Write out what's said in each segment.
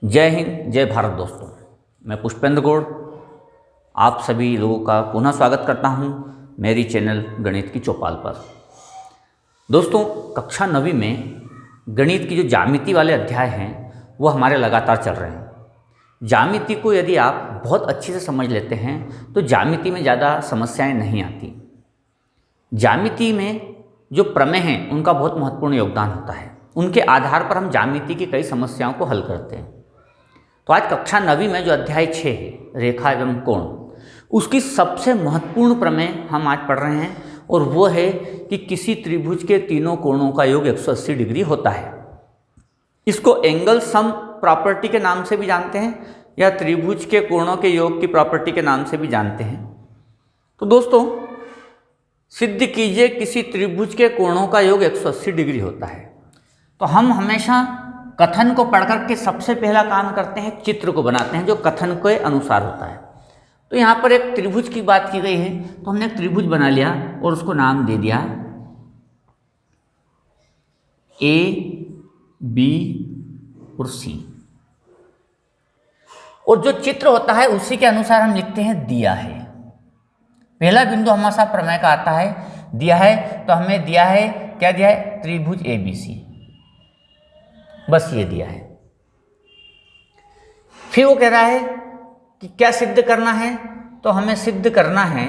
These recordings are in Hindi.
जय हिंद, जय भारत दोस्तों। मैं पुष्पेंद्र गौड़ आप सभी लोगों का पुनः स्वागत करता हूं मेरी चैनल गणित की चौपाल पर। दोस्तों, कक्षा 9वीं में गणित की जो ज्यामिति वाले अध्याय हैं वो हमारे लगातार चल रहे हैं। ज्यामिति को यदि आप बहुत अच्छे से समझ लेते हैं तो ज्यामिति में ज़्यादा समस्याएं नहीं आती। ज्यामिति में जो प्रमेय हैं उनका बहुत महत्वपूर्ण योगदान होता है। उनके आधार पर हम ज्यामिति की कई समस्याओं को हल करते हैं। तो आज कक्षा 9वीं में जो अध्याय 6 है, रेखा एवं कोण, उसकी सबसे महत्वपूर्ण प्रमेय हम आज पढ़ रहे हैं और वो है कि किसी त्रिभुज के तीनों कोणों का योग 180 डिग्री होता है। इसको एंगल सम प्रॉपर्टी के नाम से भी जानते हैं या त्रिभुज के कोणों के योग की प्रॉपर्टी के नाम से भी जानते हैं। तो दोस्तों, सिद्ध कीजिए किसी त्रिभुज के कोणों का योग 180 डिग्री होता है। तो हम हमेशा कथन को पढ़कर के सबसे पहला काम करते हैं, चित्र को बनाते हैं जो कथन के अनुसार होता है। तो यहाँ पर एक त्रिभुज की बात की गई है तो हमने एक त्रिभुज बना लिया और उसको नाम दे दिया ए, बी और सी। और जो चित्र होता है उसी के अनुसार हम लिखते हैं दिया है। पहला बिंदु हमारे साथ प्रमेय का आता है, दिया है तो हमें दिया है, क्या दिया है? त्रिभुज ए बी सी, बस ये दिया है। फिर वो कह रहा है कि क्या सिद्ध करना है, तो हमें सिद्ध करना है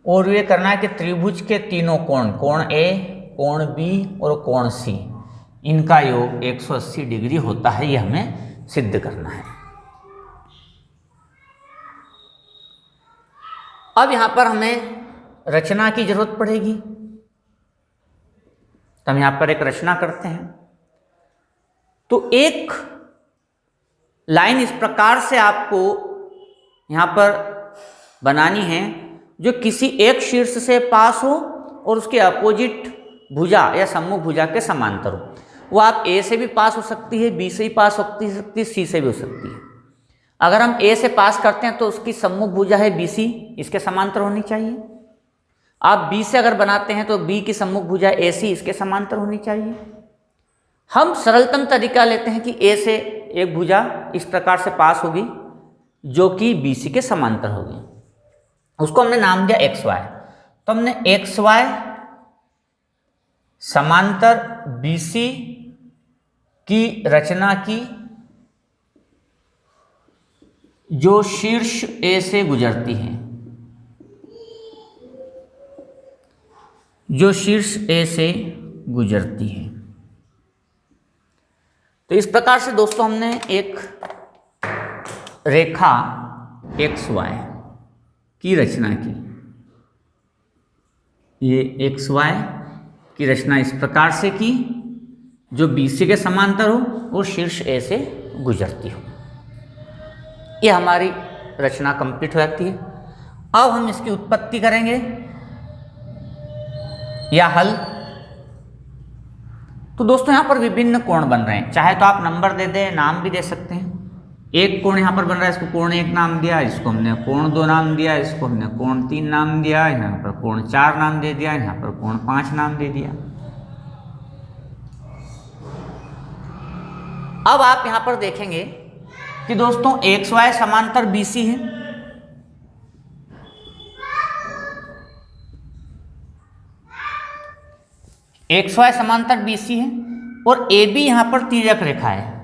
और ये करना है कि त्रिभुज के तीनों कोण, कोण ए, कोण बी और कोण सी, इनका योग 180 डिग्री होता है। ये हमें सिद्ध करना है। अब यहां पर हमें रचना की जरूरत पड़ेगी, तो हम यहां पर एक रचना करते हैं। तो एक लाइन इस प्रकार से आपको यहां पर बनानी है जो किसी एक शीर्ष से पास हो और उसके अपोजिट भुजा या सम्मुख भुजा के समांतर हो। वो आप ए से भी पास हो सकती है, बी से भी पास हो सकती है, सी से भी हो सकती है। अगर हम ए से पास करते हैं तो उसकी सम्मुख भुजा है बी सी, इसके समांतर होनी चाहिए। आप बी से अगर बनाते हैं तो बी की सम्मुख भुजा ए सी, इसके समांतर होनी चाहिए। हम सरलतम तरीका लेते हैं कि ए से एक भुजा इस प्रकार से पास होगी जो कि बी सी के समांतर होगी। उसको हमने नाम दिया एक्स वाई। तो हमने एक्स वाई समांतर बी सी की रचना की जो शीर्ष ए से गुजरती है, जो शीर्ष ए से गुजरती है। तो इस प्रकार से दोस्तों हमने एक रेखा एक्स वाई की रचना की। ये एक्स वाई की रचना इस प्रकार से की जो बी सी के समांतर हो और शीर्ष ए से गुजरती हो। ये हमारी रचना कंप्लीट हो जाती है। अब हम इसकी उत्पत्ति करेंगे या हल। तो दोस्तों यहाँ पर विभिन्न कोण बन रहे हैं, चाहे तो आप नंबर दे दें, नाम भी दे सकते हैं। एक कोण यहाँ पर बन रहा है, इसको कोण 1 नाम दिया, इसको हमने कोण 2 नाम दिया, इसको हमने कोण 3 नाम दिया, यहाँ पर कोण 4 नाम दे दिया, यहाँ पर कोण 5 नाम दे दिया। अब आप यहाँ पर देखेंगे कि दोस्तों एक्स वाई समांतर बी सी है। एक्स वाई समांतर बी सी है और ए बी यहां पर तिर्यक रेखा है।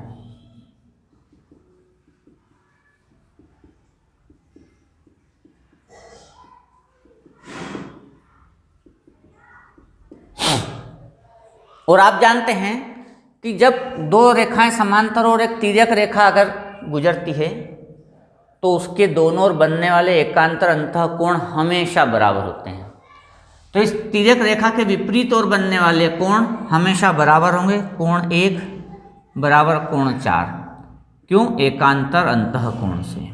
और आप जानते हैं कि जब दो रेखाएं समांतर और एक तिर्यक रेखा अगर गुजरती है तो उसके दोनों ओर बनने वाले एकांतर अंतःकोण हमेशा बराबर होते हैं। तो इस तिर्यक रेखा के विपरीत ओर बनने वाले कोण हमेशा बराबर होंगे। कोण 1 बराबर कोण 4, क्यों? एकांतर अंतःकोण से।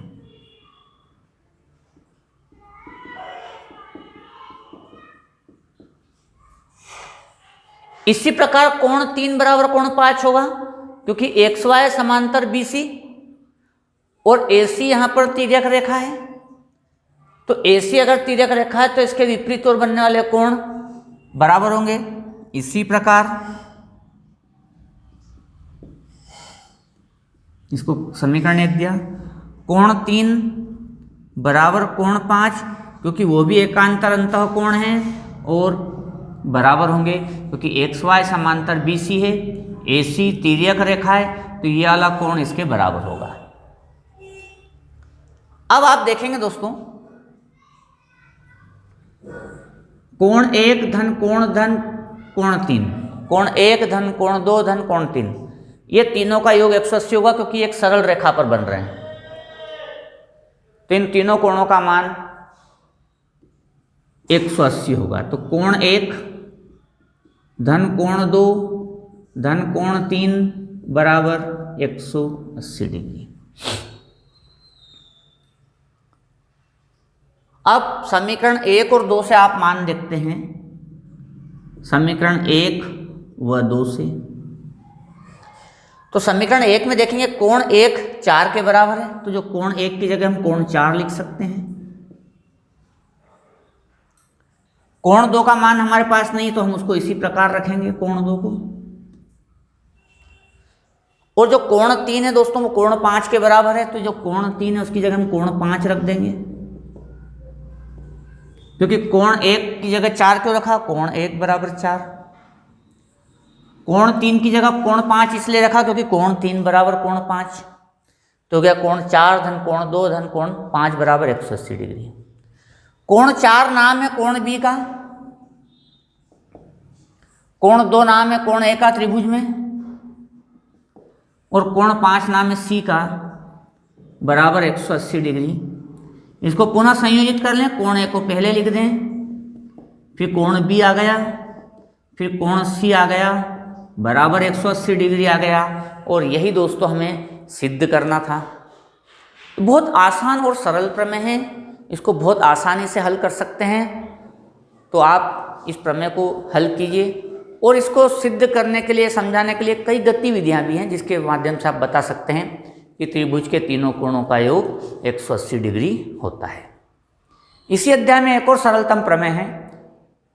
इसी प्रकार कोण 3 बराबर कोण 5 होगा, क्योंकि एक्स वाई समांतर बी सी और ए सी यहां पर तिर्यक रेखा है। तो AC अगर तिर्यक रेखा है तो इसके विपरीत ओर बनने वाले कोण बराबर होंगे। इसी प्रकार इसको समीकरण 1 दिया। कोण 3 बराबर कोण 5, क्योंकि वो भी एकांतर अंतः कोण है और बराबर होंगे, क्योंकि एक्स वाई समांतर BC है, AC तिर्यक रेखा है, तो ये वाला कोण इसके बराबर होगा। अब आप देखेंगे दोस्तों, कोण 1 धन कोण 3, कोण 1 धन कोण 2 धन कोण 3, ये तीनों का योग 180 होगा, क्योंकि एक सरल रेखा पर बन रहे हैं। तो इन तीनों कोणों का मान 180 होगा। तो कोण 1 धन कोण 2 धन कोण 3 बराबर 180 डिग्री। अब समीकरण 1 और 2 से आप मान देखते हैं, समीकरण 1 व 2 से। तो समीकरण 1 में देखेंगे कोण 1 4 के बराबर है, तो जो कोण 1 की जगह हम कोण 4 लिख सकते हैं। कोण 2 का मान हमारे पास नहीं, तो हम उसको इसी प्रकार रखेंगे कोण 2 को। और जो कोण 3 है दोस्तों, वो कोण 5 के बराबर है, तो जो कोण 3 है उसकी जगह हम कोण 5 रख देंगे, क्योंकि कोण 1 की जगह 4 क्यों रखा, कोण 1 बराबर 4। कोण 3 की जगह कोण 5 इसलिए रखा क्योंकि कोण 3 बराबर कोण 5, तो हो गया कोण 4 धन कोण 2 धन कोण 5 बराबर 180 डिग्री। कोण 4 नाम है कोण B का, कोण 2 नाम है कोण A का त्रिभुज में, और कोण 5 नाम है C का बराबर 180 डिग्री। इसको पुनः संयोजित कर लें, कोण A को पहले लिख दें, फिर कोण B आ गया, फिर कोण C आ गया, बराबर 180 डिग्री आ गया। और यही दोस्तों हमें सिद्ध करना था। बहुत आसान और सरल प्रमेय है, इसको बहुत आसानी से हल कर सकते हैं। तो आप इस प्रमेय को हल कीजिए, और इसको सिद्ध करने के लिए, समझाने के लिए कई गतिविधियां भी हैं, जिसके माध्यम से आप बता सकते हैं कि त्रिभुज के तीनों कोणों का योग 180 डिग्री होता है। इसी अध्याय में एक और सरलतम प्रमेय है,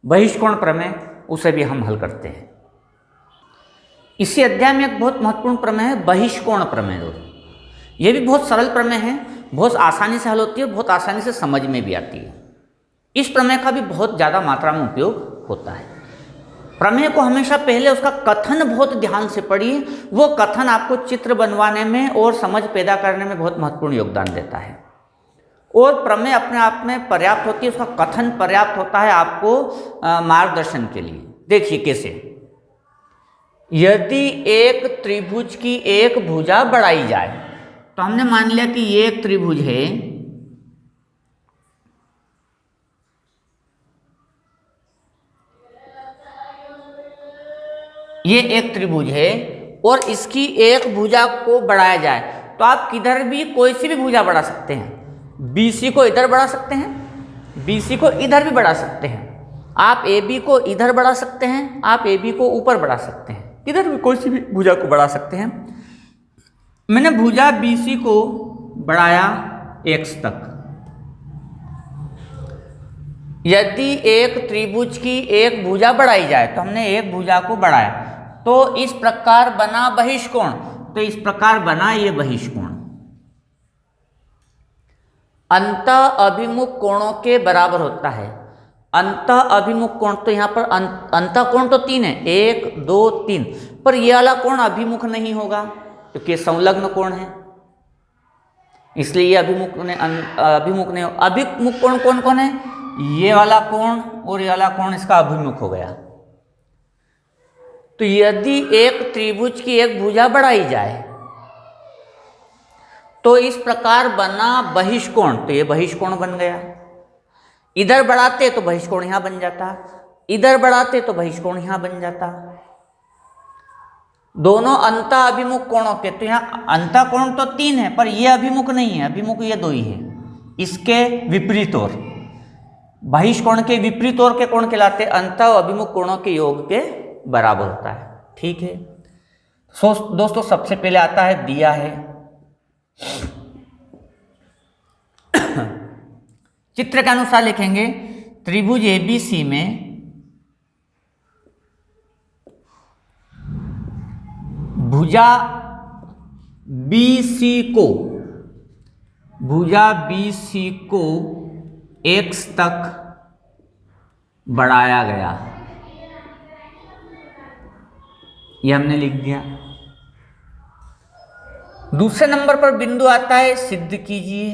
बहिष्कोण प्रमेय, उसे भी हम हल करते हैं। इसी अध्याय में एक बहुत महत्वपूर्ण प्रमेय है बहिष्कोण प्रमेय। यह भी बहुत सरल प्रमेय है, बहुत आसानी से हल होती है, बहुत आसानी से समझ में भी आती है। इस प्रमेय का भी बहुत ज़्यादा मात्रा में उपयोग होता है। प्रमेय को हमेशा पहले उसका कथन बहुत ध्यान से पढ़िए, वो कथन आपको चित्र बनवाने में और समझ पैदा करने में बहुत महत्वपूर्ण योगदान देता है। और प्रमेय अपने आप में पर्याप्त होती है, उसका कथन पर्याप्त होता है आपको मार्गदर्शन के लिए। देखिए कैसे, यदि एक त्रिभुज की एक भुजा बढ़ाई जाए, तो हमने मान लिया कि ये एक त्रिभुज है, ये एक त्रिभुज है, और इसकी एक भुजा को बढ़ाया जाए, तो आप किधर भी कोई सी भी भुजा बढ़ा सकते हैं। BC को इधर बढ़ा सकते हैं, BC को इधर भी बढ़ा सकते हैं, आप AB को इधर बढ़ा सकते हैं, आप AB को ऊपर बढ़ा सकते हैं, इधर भी कोई सी भी भुजा को बढ़ा सकते हैं। मैंने भुजा BC को बढ़ाया x तक। यदि एक त्रिभुज की एक भुजा बढ़ाई जाए, तो हमने एक भुजा को बढ़ाया, तो इस प्रकार बना बहिष्कोण, तो इस प्रकार बना ये बहिष्कोण अंतः अभिमुख कोणों के बराबर होता है। अंतः अभिमुख कोण, तो यहाँ पर अंतः कोण तो 3 है, 1 2 3, पर ये वाला कोण अभिमुख नहीं होगा, क्योंकि ये संलग्न कोण है, इसलिए ये अभिमुख नहीं। अभिमुख कोण कौन कौन है, ये वाला कोण और ये वाला कोण इसका अभिमुख हो गया। तो यदि एक त्रिभुज की एक भुजा बढ़ाई जाए, तो इस प्रकार बना बहिष्कोण, तो ये बहिष्कोण बन गया। इधर बढ़ाते तो बहिष्कोण यहां बन जाता, इधर बढ़ाते तो बहिष्कोण यहां बन जाता। दोनों अंतः अभिमुख कोणों के, तो यहाँ अंतः कोण तो 3 है, पर ये अभिमुख नहीं है, अभिमुख ये 2 ही है। इसके विपरीत ओर, बहिष्कोण के विपरीत ओर के कोण कहलाते अंतः अभिमुख कोणों के योग के बराबर होता है। ठीक है दोस्तों, सबसे पहले आता है दिया है चित्र के अनुसार लिखेंगे, त्रिभुज ABC में भुजा BC को, भुजा BC को x तक बढ़ाया गया, ये हमने लिख दिया। दूसरे नंबर पर बिंदु आता है सिद्ध कीजिए,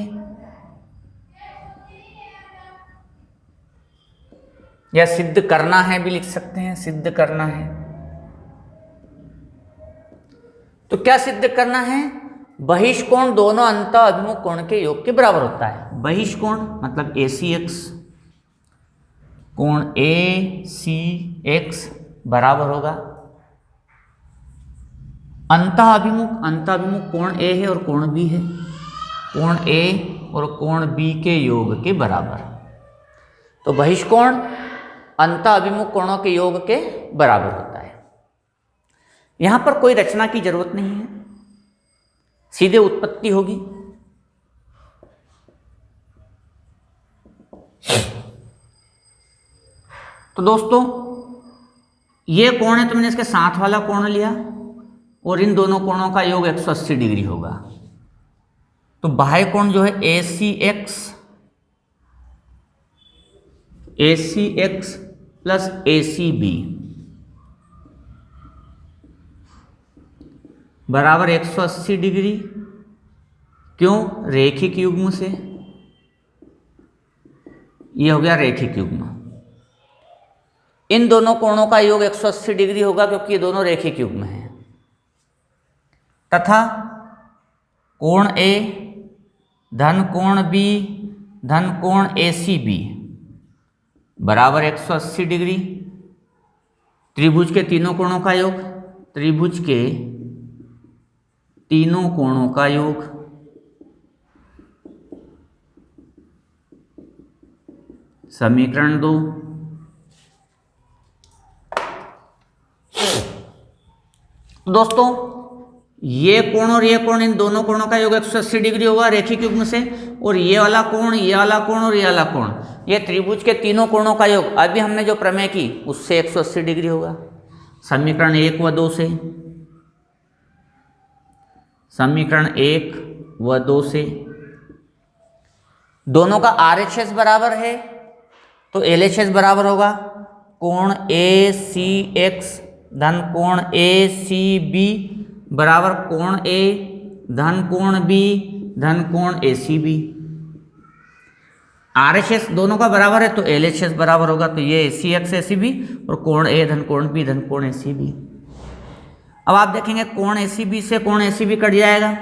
या सिद्ध करना है भी लिख सकते हैं, सिद्ध करना है। तो क्या सिद्ध करना है? बहिष्कोण दोनों अंतः अभिमुख कोण के योग के बराबर होता है। बहिष्कोण मतलब ACX, कोण ACX बराबर होगा अंतः अभिमुख कोण A है और कोण B है, कोण A और कोण B के योग के बराबर। तो बहिष्कोण अंतः अभिमुख कोणों के योग के बराबर होता है। यहां पर कोई रचना की जरूरत नहीं है, सीधे उत्पत्ति होगी। तो दोस्तों ये कोण है, तो मैंने इसके साथ वाला कोण लिया और इन दोनों कोणों का योग 180 डिग्री होगा। तो बाह्य कोण जो है ACX प्लस ACB बराबर 180 डिग्री। क्यों? रैखिक युग्म से, ये हो गया रैखिक युग्म। इन दोनों कोणों का योग 180 डिग्री होगा क्योंकि ये दोनों रैखिक युग्म हैं। तथा कोण A धन कोण B धन कोण ACB बराबर 180 डिग्री। त्रिभुज के तीनों कोणों का योग, त्रिभुज के तीनों कोणों का योग समीकरण 2। दोस्तों ये कोण और ये कोण, इन दोनों कोणों का योग 180 डिग्री होगा रैखिक युग्म से, और ये वाला कोण, ये वाला कोण और ये वाला कोण, ये त्रिभुज के तीनों कोणों का योग अभी हमने जो प्रमेय की उससे 180 डिग्री होगा। समीकरण 1 व 2 से, समीकरण 1 व 2 से दोनों का RHS बराबर है तो LHS बराबर होगा कोण ACX धन कोण ACB बराबर कोण A धन कोण B धन कोण ACB। RHS दोनों का बराबर है तो LHS बराबर होगा, तो ये ACX ACB और कोण A धन कोण B धन कोण ACB। अब आप देखेंगे कोण ACB से कोण ACB कट जाएगा,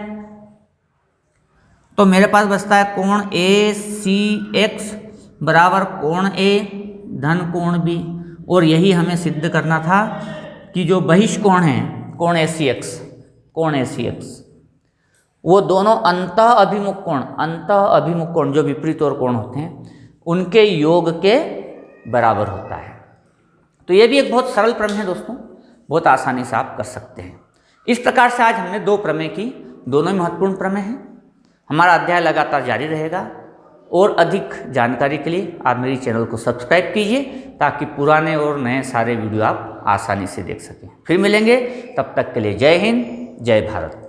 तो मेरे पास बचता है कोण ACX बराबर कोण A धन कोण B। और यही हमें सिद्ध करना था कि जो बहिष्कोण है कोण ACX वो दोनों अंतः अभिमुख कोण जो विपरीत और कोण होते हैं उनके योग के बराबर होता है। तो ये भी एक बहुत सरल प्रमेय है दोस्तों, बहुत आसानी से आप कर सकते हैं। इस प्रकार से आज हमने 2 प्रमेय की, दोनों ही महत्वपूर्ण प्रमेय हैं। हमारा अध्याय लगातार जारी रहेगा और अधिक जानकारी के लिए आप मेरी चैनल को सब्सक्राइब कीजिए ताकि पुराने और नए सारे वीडियो आप आसानी से देख सकें। फिर मिलेंगे, तब तक के लिए जय हिंद, जय भारत।